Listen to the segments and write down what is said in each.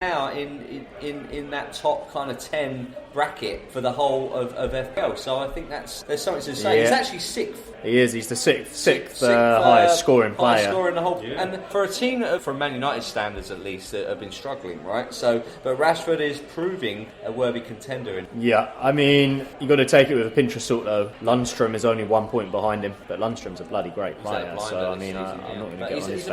now in that top kind of 10 bracket for the whole of FPL. So I think there's something to say. He's actually sixth. He is. He's the sixth highest scoring player. Highest scorer in the whole, and for a team from Man United standards at least that have been struggling, right? So, but Rashford is proving a worthy contender. Yeah, I mean, you got to take it with a pinch of salt though. Lundstram is only 1 point behind him, but Lundstram's a bloody great player. So I mean, I'm not going to get on his back. He's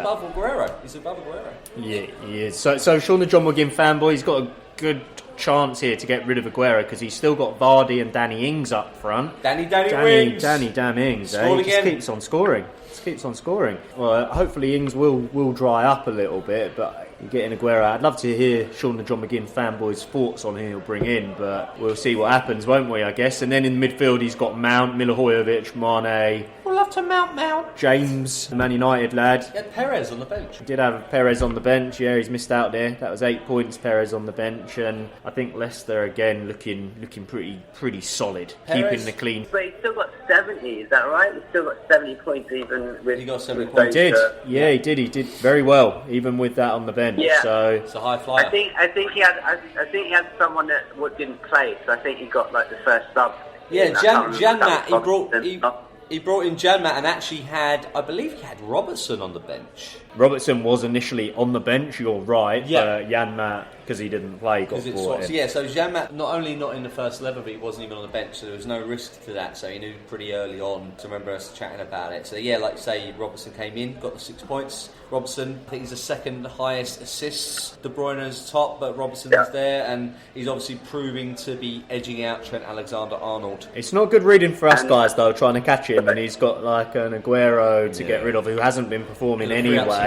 above Aguero. Yeah, he is. So Sean the John McGinn fanboy, he's got a good chance here to get rid of Aguero because he's still got Vardy and Danny Ings up front. Danny Ings. Danny damn Ings. He just keeps on scoring. Well, hopefully Ings will dry up a little bit, but you're getting Aguero. I'd love to hear Sean the John McGinn fanboy's thoughts on who he'll bring in, but we'll see what happens, won't we, I guess. And then in midfield he's got Mount, Milivojevic, Mane. We'll love to Mount. James, the Man United lad. He had Perez on the bench. He did have Perez on the bench, yeah, he's missed out there. That was 8 points, Perez on the bench, and I think Leicester again looking pretty solid, Perez, keeping the clean. But he's still got 70, is that right? He's still got 70 points even with... He got 70 points. He did very well, even with that on the bench. Yeah. So it's a high flyer. I think he had someone that didn't play, so I think he got like the first sub. Yeah, Janmat, he brought in Janmat and actually I believe he had Robertson on the bench. Robertson was initially on the bench, you're right. Yeah. Janmat, because he didn't play, got brought in. Yeah, so Janmat not only not in the first 11, but he wasn't even on the bench, so there was no risk to that. So he knew pretty early on. To remember us chatting about it. So yeah, like you say, Robertson came in, got the 6 points. Robertson, I think he's the second highest assists. De Bruyne's top, but Robertson is there, and he's obviously proving to be edging out Trent Alexander-Arnold. It's not good reading for us guys though, trying to catch him, and he's got like an Aguero to get rid of who hasn't been performing anyway.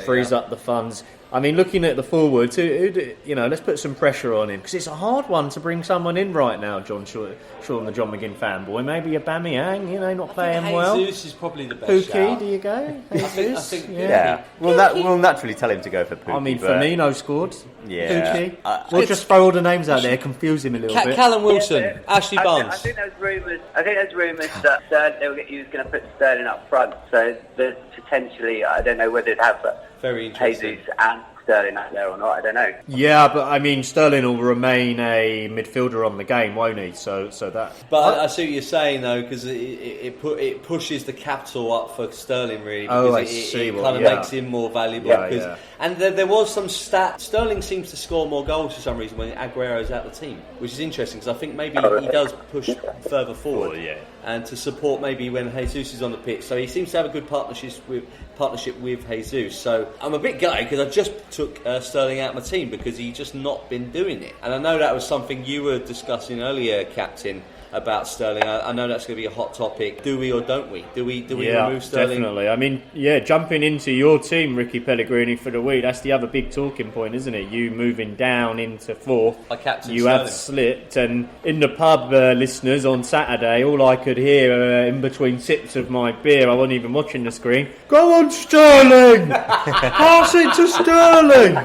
Frees up the funds. I mean, looking at the forwards, let's put some pressure on him because it's a hard one to bring someone in right now. Sean the John McGinn fanboy, maybe Aubameyang, not playing well. Jesus is probably the best. Pookie, do you go? I think yeah. We'll naturally tell him to go for Pookie. I mean, Firmino scored. Yeah. Pookie. We'll just throw all the names out there, confuse him a little bit. Callum Wilson, Ashley Barnes. I think there's rumours that he was going to put Sterling up front. So there's potentially, I don't know whether it'd have very interesting. Jesus and Sterling out there or not, I don't know. Yeah, but I mean, Sterling will remain a midfielder on the game, won't he? So that. But I see what you're saying though, because it pushes the capital up for Sterling really. Because it kind of makes him more valuable. And there was some stat. Sterling seems to score more goals for some reason when Aguero's out the team, which is interesting because I think maybe he does push further forward. And to support maybe when Jesus is on the pitch. So he seems to have a good partnership with Jesus. So I'm a bit gutted because I just took Sterling out of my team because he's just not been doing it. And I know that was something you were discussing earlier, Captain, about Sterling. I know that's going to be a hot topic. Do we or don't we? Do we remove Sterling? Definitely. I mean, jumping into your team, Ricky Pellegrini, for the week, that's the other big talking point, isn't it? You moving down into fourth. You have slipped. And in the pub, listeners, on Saturday, all I could hear in between sips of my beer, I wasn't even watching the screen, "Go on, Sterling! Pass it to Sterling!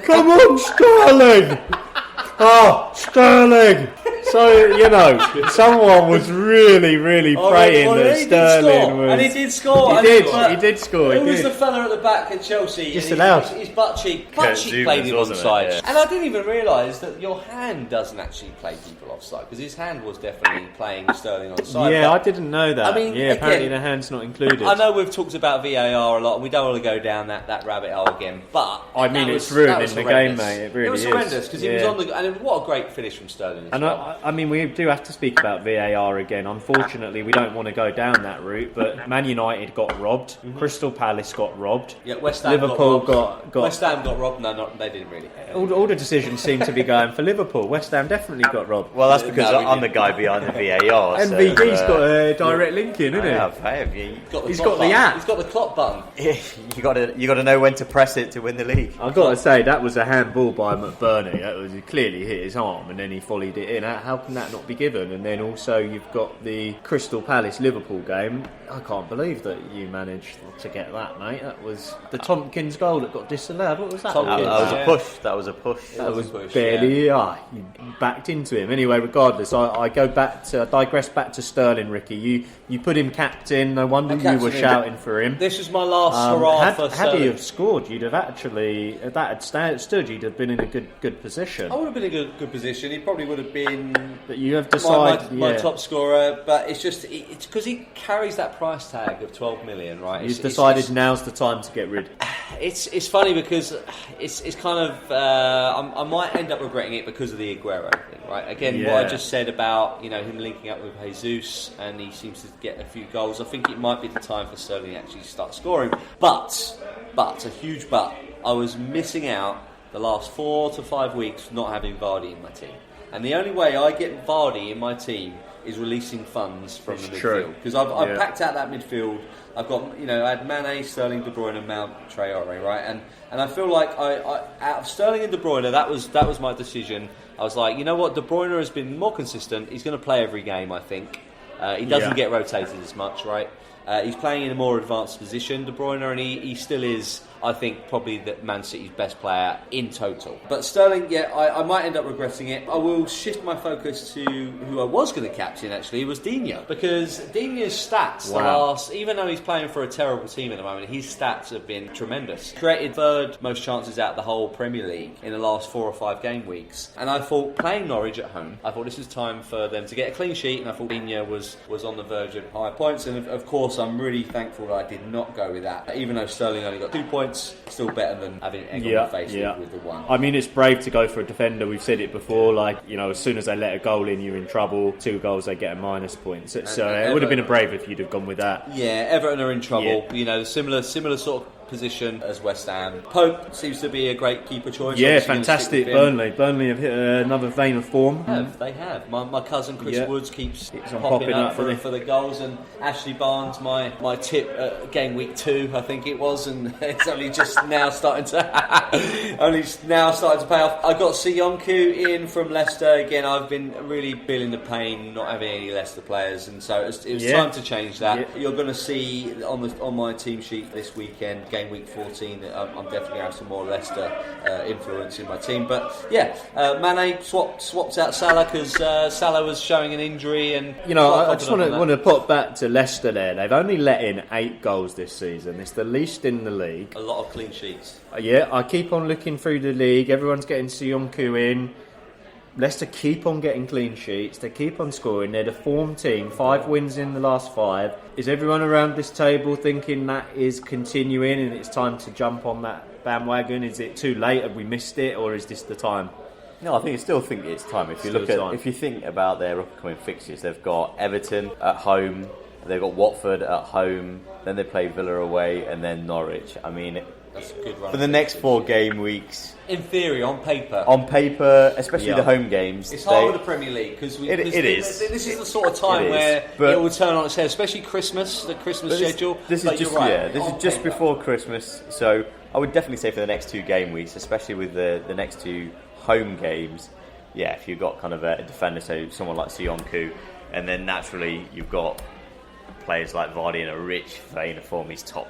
Come on, Sterling! Oh, Sterling!" So, someone was really praying that Sterling was... And he did score. He did score. Who was the fella at the back at Chelsea? Just allowed. His butt cheek played him offside. Yeah. And I didn't even realise that your hand doesn't actually play people offside, because his hand was definitely playing Sterling onside. Yeah, I didn't know that. I mean, apparently the hand's not included. I know we've talked about VAR a lot, and we don't want to go down that rabbit hole again, but... I mean, it's ruining the game, mate. It really is. It was horrendous, because he was on the... And what a great finish from Sterling as well. I mean, we do have to speak about VAR again. Unfortunately, we don't want to go down that route, but Man United got robbed. Mm-hmm. Crystal Palace got robbed. Yeah, West Ham Liverpool got West Ham got robbed. No, they didn't really. All the decisions seem to be going for Liverpool. West Ham definitely got robbed. Well, that's because I'm the guy behind the VAR. MVD's got a direct link in, isn't he? He's got the app. He's got the clock button. you got to know when to press it to win the league. I've got to say, that was a handball by McBurney. He clearly hit his arm and then he volleyed it in. How How can that not be given? And then also you've got the Crystal Palace Liverpool game. I can't believe that you managed to get that, mate. That was the Tompkins goal that got disallowed. What was that? That was a push. That was barely. You backed into him. Anyway, regardless, I digress back to Sterling, Ricky. You put him captain. No wonder you were shouting for him. This was my last hurrah for Sterling. Had he have scored, you'd have actually, if that had stood, you'd have been in a good position. I would have been in a good position. He probably would have been. But you have decided my top scorer. But it's because he carries that price tag of 12 million, right? You've decided now's the time to get rid. It's funny because it's kind of I might end up regretting it because of the Aguero thing, right? Again, what I just said about him linking up with Jesus, and he seems to get a few goals. I think it might be the time for Sterling to actually start scoring. But a huge but. I was missing out the last 4 to 5 weeks not having Vardy in my team, and the only way I get Vardy in my team is releasing funds from the midfield, because I've packed out that midfield. I've got I had Mane, Sterling, De Bruyne, and Mount, Traore, right, and I feel like I out of Sterling and De Bruyne, that was my decision. I was like, you know what, De Bruyne has been more consistent. He's going to play every game, I think. He doesn't get rotated as much, right? He's playing in a more advanced position, De Bruyne, and he still is, I think, probably the Man City's best player in total. But Sterling, I might end up regretting it. I will shift my focus to who I was going to captain, actually, was Digne. Because Digne's stats, even though he's playing for a terrible team at the moment, his stats have been tremendous. Created third most chances out of the whole Premier League in the last 4 or 5 game weeks. And I thought, playing Norwich at home, I thought this was time for them to get a clean sheet, and I thought Digne was on the verge of higher points. And of course, I'm really thankful that I did not go with that. Even though Sterling only got 2 points, still better than having egg on the face with the one. I mean, it's brave to go for a defender. We've said it before, as soon as they let a goal in, you're in trouble. 2 goals, they get a minus point. So it would have been a brave if you'd have gone with that. Yeah, Everton are in trouble. Similar sort of position as West Ham. Pope seems to be a great keeper choice. Yeah, fantastic. Burnley have hit another vein of form. They have. My cousin Chris Woods keeps popping up for the goals, and Ashley Barnes, my tip at game week 2, I think it was, and it's only just now starting to pay off. I got Sionku in from Leicester again. I've been really feeling the pain not having any Leicester players, and so it was time to change that. Yeah. You're going to see on my team sheet this weekend, game week 14, I'm definitely going to have some more Leicester influence in my team. But Mane swapped out Salah because Salah was showing an injury, and I just want to pop back to Leicester there. They've only let in 8 goals this season. It's the least in the league. A lot of clean sheets. I keep on looking through the league. Everyone's getting Sionku in. Leicester keep on getting clean sheets. They keep on scoring. They're the form team. 5 wins in the last 5. Is everyone around this table thinking that is continuing and it's time to jump on that bandwagon? Is it too late? Have we missed it, or is this the time? No, I still think it's time. If you think about their upcoming fixtures, they've got Everton at home, they've got Watford at home, then they play Villa away, and then Norwich. I mean, that's a good run for the next 4 game weeks. In theory, on paper, especially the home games, it's hard with the Premier League because it is. This is the sort of time where it will turn on its head, especially Christmas, the Christmas schedule. This is just before Christmas, so I would definitely say for the next 2 game weeks, especially with the next 2 home games, if you've got kind of a defender, so someone like Sionku, and then naturally you've got players like Vardy in a rich vein of form. He's top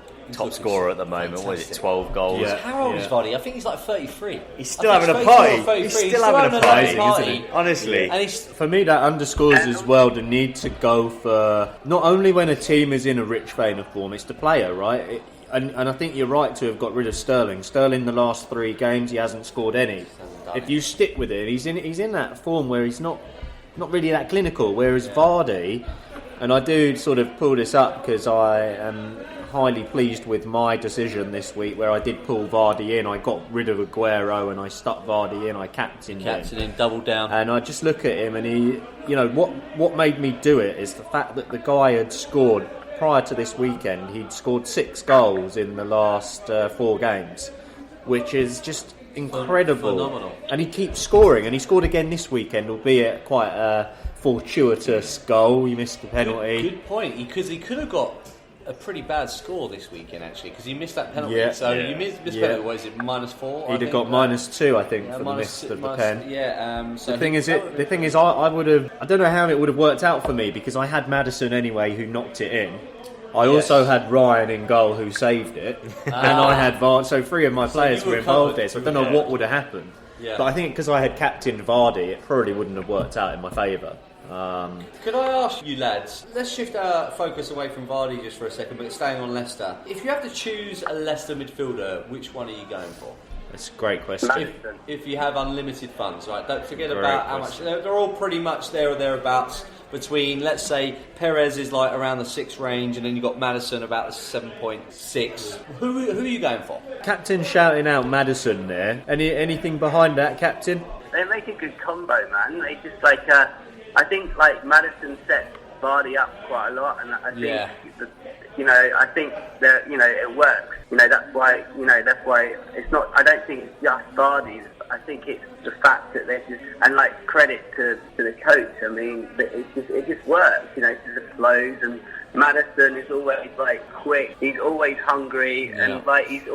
scorer at the moment. Fantastic. What is it, 12 goals? Yeah. How old is Vardy? I think he's like 33. He's still having a party. He's still having a party, isn't he? Honestly. Yeah. And for me, that underscores as well the need to go for, not only when a team is in a rich vein of form, it's the player, right? And I think you're right to have got rid of Sterling. Sterling, the last 3 games, he hasn't scored any. If you stick with it, he's in that form where he's not really that clinical. Whereas Vardy, and I do sort of pull this up because I am highly pleased with my decision this week where I did pull Vardy in. I got rid of Aguero and I stuck Vardy in. I captained him, double down. And I just look at him and he, what made me do it is the fact that the guy had scored prior to this weekend. He'd scored 6 goals in the last 4 games, which is just incredible. Phenomenal. And he keeps scoring, and he scored again this weekend, albeit quite a fortuitous goal. He missed the penalty. Good point, because he could have got a pretty bad score this weekend, actually, because he missed that penalty. So you missed penalty. What is it, -4? He'd have got -2, I think, for the miss of the pen. Yeah. So the thing is, I would have. I don't know how it would have worked out for me because I had Maddison anyway, who knocked it in. I also had Ryan in goal, who saved it, and I had Vardy. So 3 of my players were involved there. So I don't know what would have happened. Yeah. But I think because I had captained Vardy, it probably wouldn't have worked out in my favour. Could I ask you, lads, let's shift our focus away from Vardy just for a second, but staying on Leicester. If you have to choose a Leicester midfielder, which one are you going for? That's a great question. If you have unlimited funds, right? Don't forget about how much. They're all pretty much there or thereabouts. Between, let's say, Perez is like around the 6 range, and then you've got Maddison about the 7.6. Who are you going for? Captain shouting out Maddison there. Anything behind that, Captain? They make a good combo, man. They just I think Maddison sets Vardy up quite a lot, and I think I think that it works. That's why it's not. I don't think it's just Vardy. I think it's the fact that they're just, and credit to the coach. I mean, it just works. It just flows, and Maddison is always quick. He's always hungry, and he's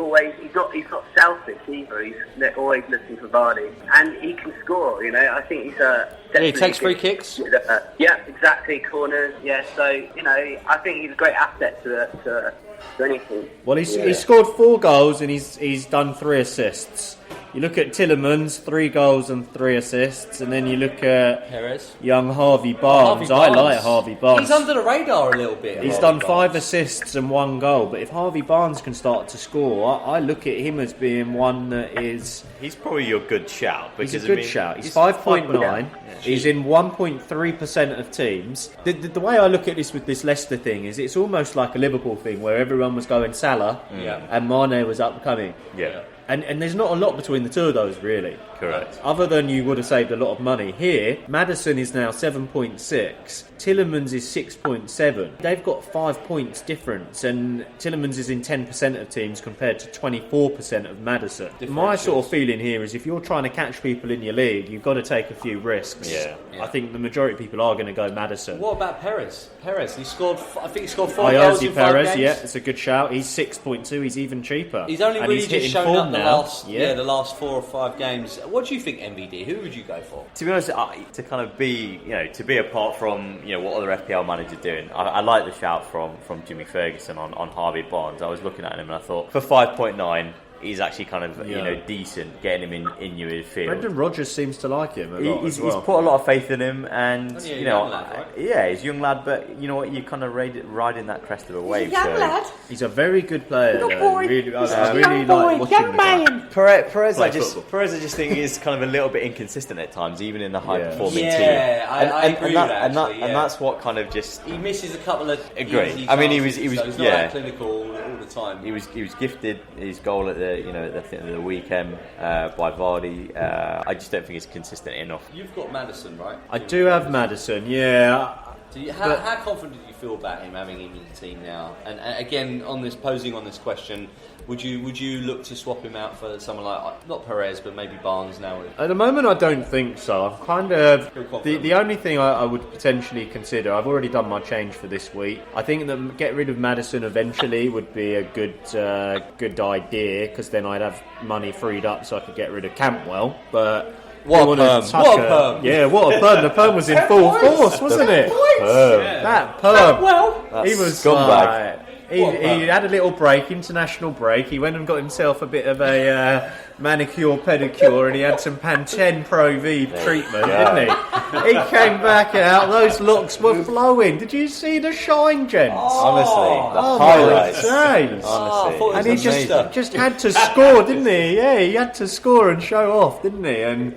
not selfish either. They're always looking for Vardy, and he can score. I think he's he takes free kicks. Yeah, exactly. Corners. Yeah, so I think he's a great asset to anything. Well, he's scored 4 goals and he's done 3 assists. You look at Tielemans, 3 goals and 3 assists, and then you look at Perez. Young Harvey Barnes. I like Harvey Barnes. He's under the radar a little bit. He's done 5 assists and 1 goal, but if Harvey Barnes can start to score, I look at him as being one that is... He's probably your good shout. He's a good shout. He's 5.9. Yeah. He's in 1.3% of teams. The way I look at this with this Leicester thing is it's almost like a Liverpool thing where everyone was going Salah and Mane was upcoming. Yeah. And there's not a lot between the two of those, really. Correct. Other than you would have saved a lot of money. Here, Maddison is now 7.6. Tielemans is 6.7. They've got 5 points difference, and Tielemans is in 10% of teams compared to 24% of Maddison. My sort of feeling here is if you're trying to catch people in your league, you've got to take a few risks. Yeah. I think the majority of people are going to go Maddison. What about Perez? He scored, I think he scored 4 goals in 5 Perez, games. Yeah, it's a good shout. He's 6.2. He's even cheaper. He's only really just shown up the last 4 or 5 games. What do you think, MVD? Who would you go for? To be honest, to kind of be, to be apart from, what other FPL managers are doing, I like the shout from Jimmy Ferguson on Harvey Barnes. I was looking at him and I thought, for 5.9, he's actually kind of decent, getting him in your midfield. Brendan Rodgers seems to like him a lot he's as well. He's put a lot of faith in him, and he's a young lad, right? Yeah, he's a young lad. But you know what, you kind of riding that crest of a wave. He's a young lad. He's a very good player. Little boy. Really, I really like watching young man. Perez, I just think is kind of a little bit inconsistent at times, even in the high performing team. Yeah, I agree with that. And that's what kind of just he misses a couple of. Agree. I mean, he was so he's not clinical all the time. He was gifted his goal at the weekend by Vardy. I just don't think it's consistent enough. You've got Maddison, right? I do have Maddison, yeah. How confident do you feel about him having him in the team now? And again, posing on this question, would you look to swap him out for someone like not Perez, but maybe Barnes now? At the moment, I don't think so. I'm kind of the only thing I would potentially consider. I've already done my change for this week. I think that get rid of Maddison eventually would be a good idea because then I'd have money freed up so I could get rid of Campbell, but. What a perm! Yeah, what a perm! The perm was in full force, wasn't it? That perm. He was scumbag. He had a little break, international break. He went and got himself a bit of a manicure, pedicure, and he had some Pantene Pro V treatment, didn't he? He came back out, those locks were flowing. Did you see the shine, gents? Honestly, the highlights. Honestly. And he just had to score, didn't he? Yeah, he had to score and show off, didn't he? And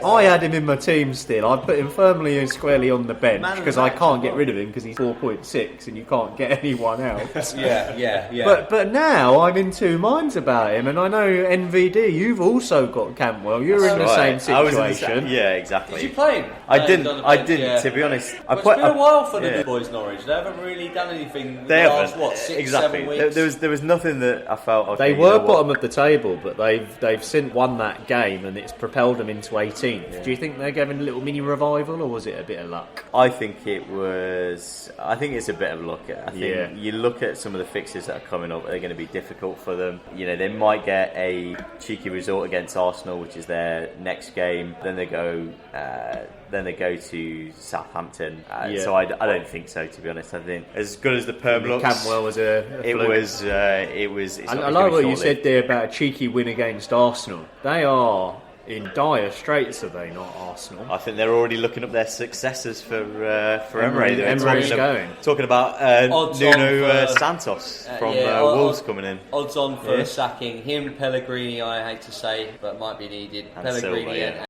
I had him in my team still. I put him firmly and squarely on the bench because I can't get rid of him because he's 4.6 and you can't get anyone else. Yeah. But now I'm in 2 minds about him, and I know NVD here. You've also got Cantwell. You're in the same situation. Yeah, exactly. Did you play him? I didn't. To be honest, it's been a while for the good boys Norwich. They haven't really done anything. In the last 6, 7 weeks. There was nothing that I felt. Okay, they were bottom of the table, but they've since won that game, and it's propelled them into 18th. Yeah. Do you think they're giving a little mini revival, or was it a bit of luck? I think it's a bit of luck. I think you look at some of the fixtures that are coming up; they're going to be difficult for them. You know, they might get a cheeky result against Arsenal, which is their next game. Then they go to Southampton. So I don't think so, to be honest. I think as good as the perm looks, Cantwell was it was. I like what you said there about a cheeky win against Arsenal. They are in dire straits, are they not, Arsenal? I think they're already looking up their successors for Emery. Emery's going. Talking about Nuno Santos from Wolves coming in. Odds on for sacking him, Pellegrini, I hate to say, but might be needed. And Pellegrini Silva,